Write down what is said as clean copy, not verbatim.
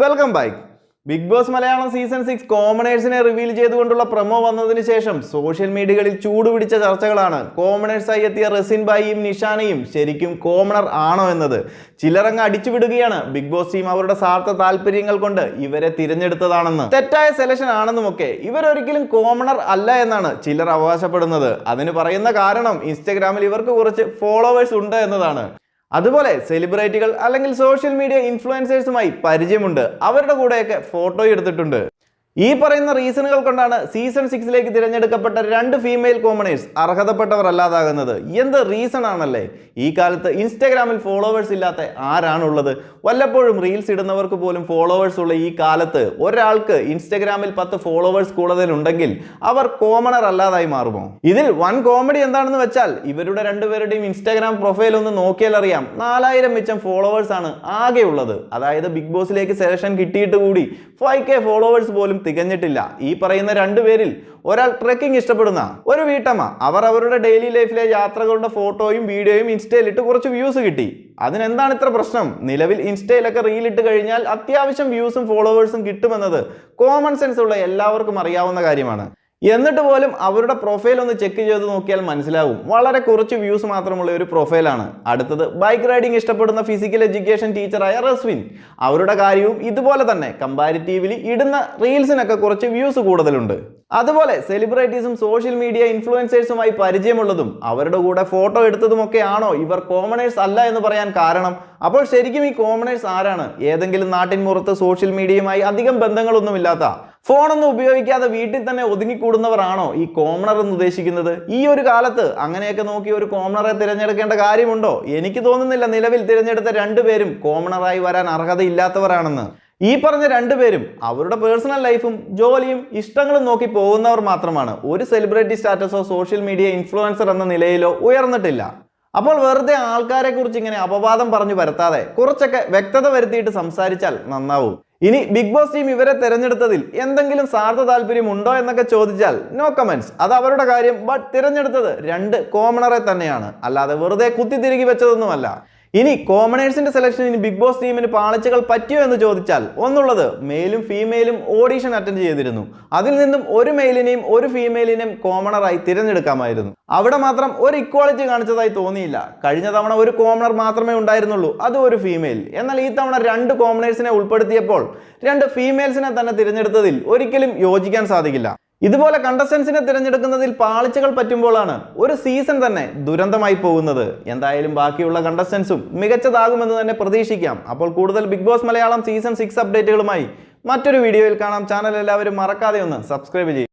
Welcome back. Big Boss Malayalam season 6 കോമണേഴ്സിനെ reveal ചെയ്തുകൊണ്ടുള്ള promo വന്നതിന് ശേഷം സോഷ്യൽ മീഡിയകളിൽ ചൂടുപിടിച്ച ചർച്ചകളാണ്. കോമണേഴ്സായി എത്തിയ റസിൻ ഭായിയും നിഷാനയും ശരിക്കും കോമണർ ആണോ എന്നത്. ചിലരങ്ങ് അടിച്ചുവിടുകയാണ് ബിഗ് ബോസ് ടീം അവരുടെ സ്വാർത്ഥ താല്പര്യങ്ങൾ കൊണ്ട് ഇവരെ തിരഞ്ഞെടുത്തതാണെന്ന്, തെറ്റായ സെലക്ഷൻ ആണെന്നുമൊക്കെ. ഇവരൊരിക്കലും കോമണർ അല്ല എന്നാണ് ചിലർ അവകാശപ്പെടുന്നത്. അതിന് പറയുന്ന കാരണം ഇൻസ്റ്റഗ്രാമിൽ ഇവർക്ക് കുറച്ച് ഫോളോവേഴ്സ് ഉണ്ട് എന്നതാണ്. അതുപോലെ സെലിബ്രിറ്റികൾ അല്ലെങ്കിൽ സോഷ്യൽ മീഡിയ ഇൻഫ്ലുവൻസേഴ്സുമായി പരിചയമുണ്ട്. അവരുടെ കൂടെയൊക്കെ ഫോട്ടോ എടുത്തിട്ടുണ്ട്. ഈ പറയുന്ന റീസണുകൾ കൊണ്ടാണ് സീസൺ 6ലേക്ക് തിരഞ്ഞെടുക്കപ്പെട്ട 2 ഫീമെയിൽ കോമണേഴ്സ് അർഹതപ്പെട്ടവർ അല്ലാതാകുന്നത്. എന്ത് റീസൺ ആണല്ലേ. ഈ കാലത്ത് ഇൻസ്റ്റഗ്രാമിൽ ഫോളോവേഴ്സ് ഇല്ലാത്ത ആരാണുള്ളത്? വല്ലപ്പോഴും റീൽസ് ഇടുന്നവർക്ക് പോലും ഫോളോവേഴ്സ് ഉള്ള ഈ കാലത്ത് ഒരാൾക്ക് ഇൻസ്റ്റഗ്രാമിൽ 10 ഫോളോവേഴ്സ് കൂടുതലുണ്ടെങ്കിൽ അവർ കോമണർ അല്ലാതായി മാറുമോ? ഇതിൽ വൺ കോമഡി എന്താണെന്ന് വെച്ചാൽ ഇവരുടെ രണ്ടുപേരുടെയും ഇൻസ്റ്റാഗ്രാം പ്രൊഫൈൽ ഒന്ന് നോക്കിയാൽ അറിയാം, 4000 മിച്ചം ഫോളോവേഴ്സ് ആണ് ആകെ ഉള്ളത്. അതായത് ബിഗ് ബോസിലേക്ക് സെലക്ഷൻ കിട്ടിയിട്ട് കൂടി 5K ഫോളോവേഴ്സ് പോലും തികഞ്ഞിട്ടില്ല. ഈ പറയുന്ന 2 പേരിൽ ഒരാൾ ട്രെക്കിംഗ് ഇഷ്ടപ്പെടുന്ന ഒരു വീട്ടമ്മ. അവർ അവരുടെ ഡെയിലി ലൈഫിലെ യാത്രകളുടെ ഫോട്ടോയും വീഡിയോയും ഇൻസ്റ്റയിലിട്ട് കുറച്ച് വ്യൂസ് കിട്ടി. അതിനെന്താണ് ഇത്ര പ്രശ്നം? നിലവിൽ ഇൻസ്റ്റയിലൊക്കെ റീൽ ഇട്ട് കഴിഞ്ഞാൽ അത്യാവശ്യം വ്യൂസും ഫോളോവേഴ്സും കിട്ടുമെന്നത് കോമൺ സെൻസ് ഉള്ള എല്ലാവർക്കും അറിയാവുന്ന കാര്യമാണ്. എന്നിട്ട് പോലും അവരുടെ പ്രൊഫൈൽ ഒന്ന് ചെക്ക് ചെയ്ത് നോക്കിയാൽ മനസ്സിലാവും, വളരെ കുറച്ച് വ്യൂസ് മാത്രമുള്ള ഒരു പ്രൊഫൈലാണ്. അടുത്തത് ബൈക്ക് റൈഡിംഗ് ഇഷ്ടപ്പെടുന്ന ഫിസിക്കൽ എഡ്യൂക്കേഷൻ ടീച്ചറായ റസ്വിൻ. അവരുടെ കാര്യവും ഇതുപോലെ തന്നെ. കമ്പാരിറ്റീവ്ലി ഇടുന്ന റീൽസിനൊക്കെ കുറച്ച് വ്യൂസ് കൂടുതലുണ്ട്. അതുപോലെ സെലിബ്രിറ്റീസും സോഷ്യൽ മീഡിയ ഇൻഫ്ലുവൻസേഴ്സുമായി പരിചയമുള്ളതും അവരുടെ കൂടെ ഫോട്ടോ എടുത്തതുമൊക്കെയാണോ ഇവർ കോമണേഴ്സ് അല്ല എന്ന് പറയാൻ കാരണം? അപ്പോൾ ശരിക്കും ഈ കോമണേഴ്സ് ആരാണ്? ഏതെങ്കിലും നാട്ടിൻ പുറത്ത് സോഷ്യൽ മീഡിയയുമായി അധികം ബന്ധങ്ങളൊന്നുമില്ലാത്ത, ഫോണൊന്നും ഉപയോഗിക്കാതെ വീട്ടിൽ തന്നെ ഒതുങ്ങിക്കൂടുന്നവരാണോ ഈ കോമണർ എന്ന് ഉദ്ദേശിക്കുന്നത്? ഈ ഒരു കാലത്ത് അങ്ങനെയൊക്കെ നോക്കി ഒരു കോമണറെ തിരഞ്ഞെടുക്കേണ്ട കാര്യമുണ്ടോ? എനിക്ക് തോന്നുന്നില്ല നിലവിൽ തിരഞ്ഞെടുത്ത 2 പേരും കോമണറായി വരാൻ അർഹതയില്ലാത്തവരാണെന്ന്. ഈ പറഞ്ഞ 2 പേരും അവരുടെ പേഴ്സണൽ ലൈഫും ജോലിയും ഇഷ്ടങ്ങളും നോക്കി പോകുന്നവർ മാത്രമാണ്. ഒരു സെലിബ്രിറ്റി സ്റ്റാറ്റസോ സോഷ്യൽ മീഡിയ ഇൻഫ്ലുവൻസർ എന്ന നിലയിലോ ഉയർന്നിട്ടില്ല. അപ്പോൾ വെറുതെ ആൾക്കാരെ കുറിച്ച് ഇങ്ങനെ അപവാദം പറഞ്ഞു വരുത്താതെ കുറച്ചൊക്കെ വ്യക്തത വരുത്തിയിട്ട് സംസാരിച്ചാൽ നന്നാവും. ഇനി ബിഗ് ബോസ് ടീം ഇവരെ തിരഞ്ഞെടുത്തതിൽ എന്തെങ്കിലും സ്വാർത്ഥ താല്പര്യം ഉണ്ടോ എന്നൊക്കെ ചോദിച്ചാൽ നോ കമന്റ്സ്, അത് അവരുടെ കാര്യം. ബട്ട് തിരഞ്ഞെടുത്തത് 2 കോമണറെ തന്നെയാണ്, അല്ലാതെ വെറുതെ കുത്തിത്തിരികി വെച്ചതൊന്നുമല്ല. ഇനി കോമണേഴ്സിന്റെ സെലക്ഷനിൽ ബിഗ് ബോസ് ടീമിന് പാളിച്ചകൾ പറ്റിയോ എന്ന് ചോദിച്ചാൽ ഒന്നുള്ളത്, മെയിലും ഫീമെയിലും ഓഡീഷൻ അറ്റൻഡ് ചെയ്തിരുന്നു. അതിൽ നിന്നും ഒരു മെയിലിനെയും ഒരു ഫീമെയിലിനെയും കോമണറായി തിരഞ്ഞെടുക്കാമായിരുന്നു. അവിടെ മാത്രം ഒരു ഇക്വാളിറ്റി കാണിച്ചതായി തോന്നിയില്ല. കഴിഞ്ഞ തവണ ഒരു കോമണർ മാത്രമേ ഉണ്ടായിരുന്നുള്ളൂ, അത് ഒരു ഫീമെയിൽ. എന്നാൽ ഈ തവണ 2 കോമണേഴ്സിനെ ഉൾപ്പെടുത്തിയപ്പോൾ 2 ഫീമെയിൽസിനെ തന്നെ തിരഞ്ഞെടുത്തതിൽ ഒരിക്കലും യോജിക്കാൻ സാധിക്കില്ല. ഇതുപോലെ കണ്ടസ്റ്റൻസിനെ തിരഞ്ഞെടുക്കുന്നതിൽ പാളിച്ചകൾ പറ്റുമ്പോഴാണ് ഒരു സീസൺ തന്നെ ദുരന്തമായി പോകുന്നത്. എന്തായാലും ബാക്കിയുള്ള കണ്ടസ്റ്റൻസും മികച്ചതാകുമെന്ന് തന്നെ പ്രതീക്ഷിക്കാം. അപ്പോൾ കൂടുതൽ ബിഗ് ബോസ് മലയാളം സീസൺ 6 അപ്ഡേറ്റുകളുമായി മറ്റൊരു വീഡിയോയിൽ കാണാം. ചാനൽ എല്ലാവരും മറക്കാതെ ഒന്ന് സബ്സ്ക്രൈബ് ചെയ്യും.